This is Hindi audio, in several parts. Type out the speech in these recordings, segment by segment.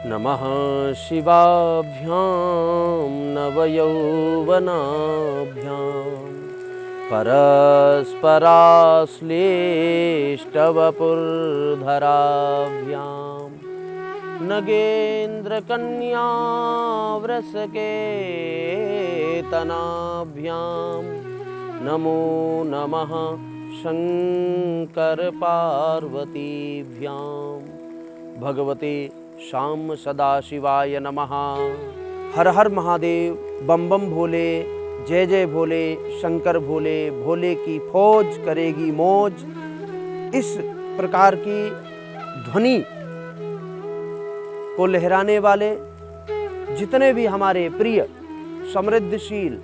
नमः शिवाभ्यां नवयौवनाभ्यां परस्पराश्लेष्टवपुर्धराभ्यां नगेन्द्रकन्यावृषकेतनाभ्यां नमो नमः शंकर पार्वतीभ्यां भगवते श्याम सदाशिवाय नमः। हर हर महादेव, बम बम भोले, जय जय भोले, शंकर भोले, भोले की फौज करेगी मौज। इस प्रकार की ध्वनि को लहराने वाले जितने भी हमारे प्रिय समृद्धशील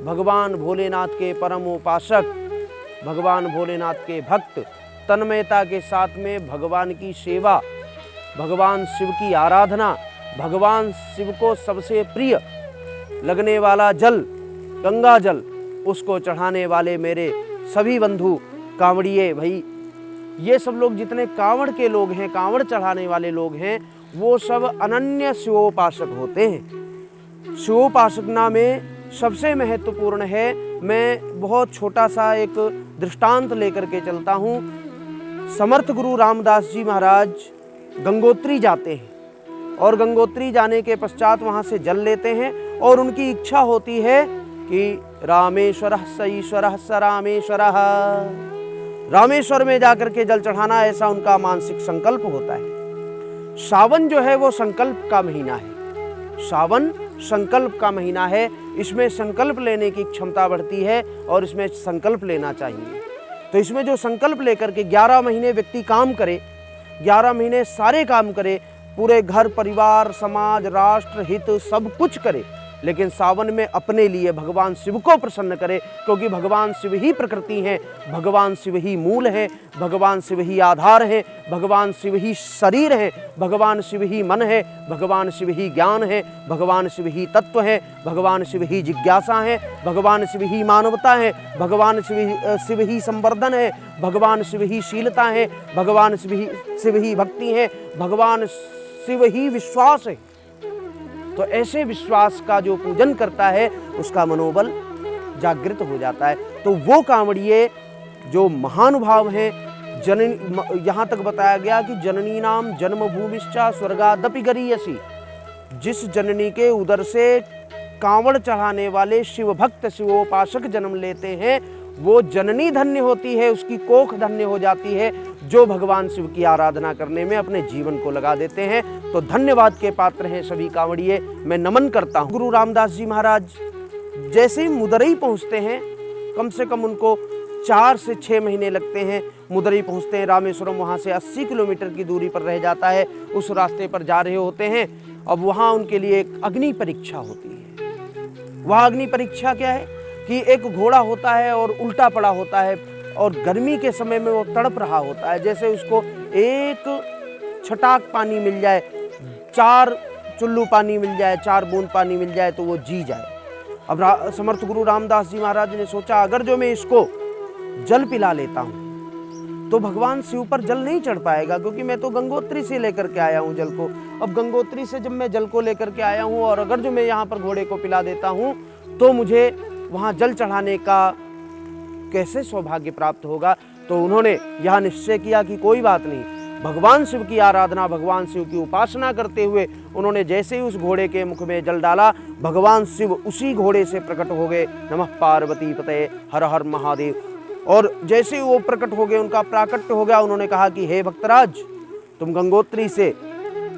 भगवान भोलेनाथ के परम उपासक, भगवान भोलेनाथ के भक्त, तन्मयता के साथ में भगवान की सेवा, भगवान शिव की आराधना, भगवान शिव को सबसे प्रिय लगने वाला जल, गंगा जल, उसको चढ़ाने वाले मेरे सभी बंधु कांवड़िए भाई, ये सब लोग जितने कांवड़ के लोग हैं, कांवड़ चढ़ाने वाले लोग हैं, वो सब अनन्य शिवोपासक होते हैं। शिवोपासना में सबसे महत्वपूर्ण है, मैं बहुत छोटा सा एक दृष्टांत लेकर के चलता हूँ। समर्थ गुरु रामदास जी महाराज गंगोत्री जाते हैं और गंगोत्री जाने के पश्चात वहाँ से जल लेते हैं और उनकी इच्छा होती है कि रामेश्वरः स ईश्वरः स रामेश्वरः, रामेश्वर में जाकर के जल चढ़ाना, ऐसा उनका मानसिक संकल्प होता है। सावन जो है वो संकल्प का महीना है, सावन संकल्प का महीना है, इसमें संकल्प लेने की क्षमता बढ़ती है और इसमें संकल्प लेना चाहिए। तो इसमें जो संकल्प लेकर के 11 महीने व्यक्ति काम करे, 11 महीने सारे काम करे, पूरे घर परिवार समाज राष्ट्र हित सब कुछ करे, लेकिन सावन में अपने लिए भगवान शिव को प्रसन्न करे, क्योंकि भगवान शिव ही प्रकृति हैं, भगवान शिव ही मूल हैं, भगवान शिव ही आधार हैं, भगवान शिव ही शरीर हैं, भगवान शिव ही मन है, भगवान शिव ही ज्ञान है, भगवान शिव ही तत्व है, भगवान शिव ही जिज्ञासा है, भगवान शिव ही मानवता है, भगवान शिव ही संवर्धन है, भगवान शिव ही शीलता है, भगवान शिव ही भक्ति है, भगवान शिव ही विश्वास है। तो ऐसे विश्वास का जो पूजन करता है उसका मनोबल जागृत हो जाता है। तो वो कांवड़िए जो महानुभाव हैं, जननी, यहाँ तक बताया गया कि जननी नाम जन्मभूमिश्चा स्वर्गादपि गरीयसी, जिस जननी के उदर से कांवड़ चढ़ाने वाले शिव भक्त शिवोपासक जन्म लेते हैं, वो जननी धन्य होती है, उसकी कोख धन्य हो जाती है, जो भगवान शिव की आराधना करने में अपने जीवन को लगा देते हैं। तो धन्यवाद के पात्र हैं सभी कांवड़िए, मैं नमन करता हूँ। गुरु रामदास जी महाराज जैसे ही मुदरई पहुँचते हैं, कम से कम उनको 4 से 6 महीने लगते हैं। मुदरई पहुँचते हैं, रामेश्वरम वहाँ से 80 किलोमीटर की दूरी पर रह जाता है, उस रास्ते पर जा रहे होते हैं। अब वहाँ उनके लिए एक अग्नि परीक्षा होती है। वह अग्नि परीक्षा क्या है कि एक घोड़ा होता है और उल्टा पड़ा होता है और गर्मी के समय में वो तड़प रहा होता है, जैसे उसको एक छटाक पानी मिल जाए, 4 चुल्लू पानी मिल जाए, 4 बूंद पानी मिल जाए तो वो जी जाए। अब समर्थ गुरु रामदास जी महाराज ने सोचा, अगर जो मैं इसको जल पिला लेता हूँ तो भगवान शिव पर जल नहीं चढ़ पाएगा, क्योंकि मैं तो गंगोत्री से लेकर के आया हूँ जल को। अब गंगोत्री से जब मैं जल को लेकर के आया हूँ और अगर जो मैं यहाँ पर घोड़े को पिला देता हूँ तो मुझे वहाँ जल चढ़ाने का कैसे सौभाग्य प्राप्त होगा। तो उन्होंने यह निश्चय किया कि कोई बात नहीं, भगवान शिव की आराधना, भगवान शिव की उपासना करते हुए उन्होंने जैसे ही उस घोड़े के मुख में जल डाला, भगवान शिव उसी घोड़े से प्रकट हो गए। नमः पार्वती पतये, हर हर महादेव। और जैसे ही वो प्रकट हो गए, उनका प्राकट्य हो गया, उन्होंने कहा कि हे भक्तराज, तुम गंगोत्री से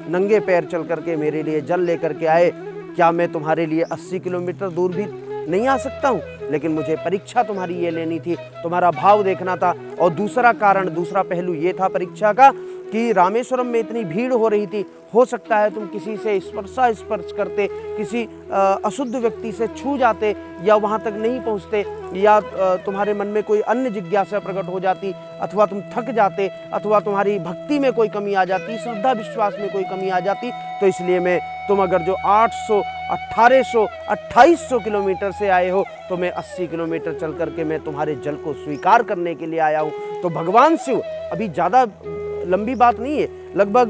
नंगे पैर चल करके मेरे लिए जल लेकर के आए, क्या मैं तुम्हारे लिए 80 किलोमीटर दूर भी नहीं आ सकता हूँ? लेकिन मुझे परीक्षा तुम्हारी ये लेनी थी, तुम्हारा भाव देखना था। और दूसरा कारण, दूसरा पहलू ये था परीक्षा का कि रामेश्वरम में इतनी भीड़ हो रही थी, हो सकता है तुम किसी से स्पर्श करते, किसी अशुद्ध व्यक्ति से छू जाते या वहाँ तक नहीं पहुँचते, या तुम्हारे मन में कोई अन्य जिज्ञासा प्रकट हो जाती, अथवा तुम थक जाते, अथवा तुम्हारी भक्ति में कोई कमी आ जाती, श्रद्धा विश्वास में कोई कमी आ जाती। तो इसलिए मैं, तुम अगर जो 800, 1800, 2800 किलोमीटर से आए हो, तो मैं 80 किलोमीटर चल करके मैं तुम्हारे जल को स्वीकार करने के लिए आया हूँ। तो भगवान शिव, अभी ज़्यादा लंबी बात नहीं है, लगभग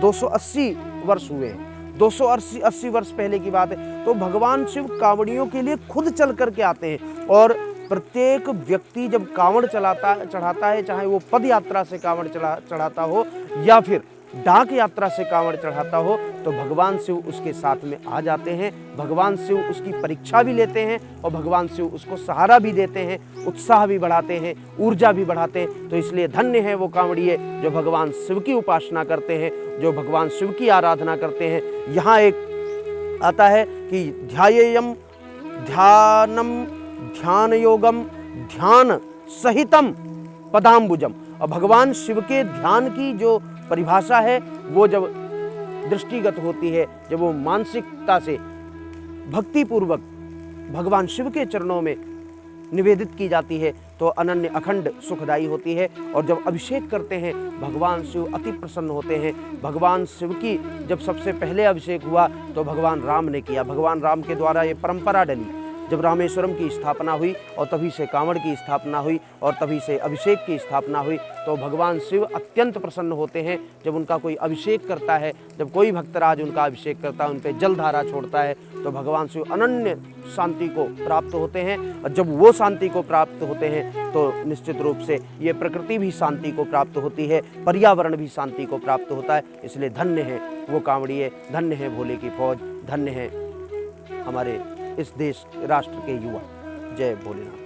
280 वर्ष हुए हैं, 280 वर्ष पहले की बात है। तो भगवान शिव कांवड़ियों के लिए खुद चल करके आते हैं और प्रत्येक व्यक्ति जब कांवड़ चढ़ाता है, चाहे वो पद यात्रा से कांवड़ चढ़ाता हो या फिर डाक यात्रा से कांवड़ चढ़ाता हो, तो भगवान शिव उसके साथ में आ जाते हैं। भगवान शिव उसकी परीक्षा भी लेते हैं और भगवान शिव उसको सहारा भी देते हैं, उत्साह भी बढ़ाते हैं, ऊर्जा भी बढ़ाते हैं। तो इसलिए धन्य है वो कांवड़िए जो भगवान शिव की उपासना करते हैं, जो भगवान शिव की आराधना करते हैं। यहाँ एक आता है कि ध्यायेयम ध्यानम ध्यान योगम ध्यान सहितम पदाम्बुजम। और भगवान शिव के ध्यान की जो परिभाषा है वो जब दृष्टिगत होती है, जब वो मानसिकता से भक्ति पूर्वक भगवान शिव के चरणों में निवेदित की जाती है, तो अनन्य अखंड सुखदायी होती है। और जब अभिषेक करते हैं भगवान शिव अति प्रसन्न होते हैं। भगवान शिव की जब सबसे पहले अभिषेक हुआ तो भगवान राम ने किया। भगवान राम के द्वारा ये परंपरा डली। जब रामेश्वरम की स्थापना हुई और तभी से कांवड़ की स्थापना हुई और तभी से अभिषेक की स्थापना हुई, तो भगवान शिव अत्यंत प्रसन्न होते हैं जब उनका कोई अभिषेक करता है। जब कोई भक्तराज उनका अभिषेक करता है, उन पर जलधारा छोड़ता है, तो भगवान शिव अनन्य शांति को प्राप्त होते हैं। और जब वो शांति को प्राप्त होते हैं तो निश्चित रूप से ये प्रकृति भी शांति को प्राप्त होती है, पर्यावरण भी शांति को प्राप्त होता है। इसलिए धन्य है वो कांवड़िए, धन्य है भोले की फौज, धन्य है हमारे इस देश राष्ट्र के युवा। जय भोलेनाथ।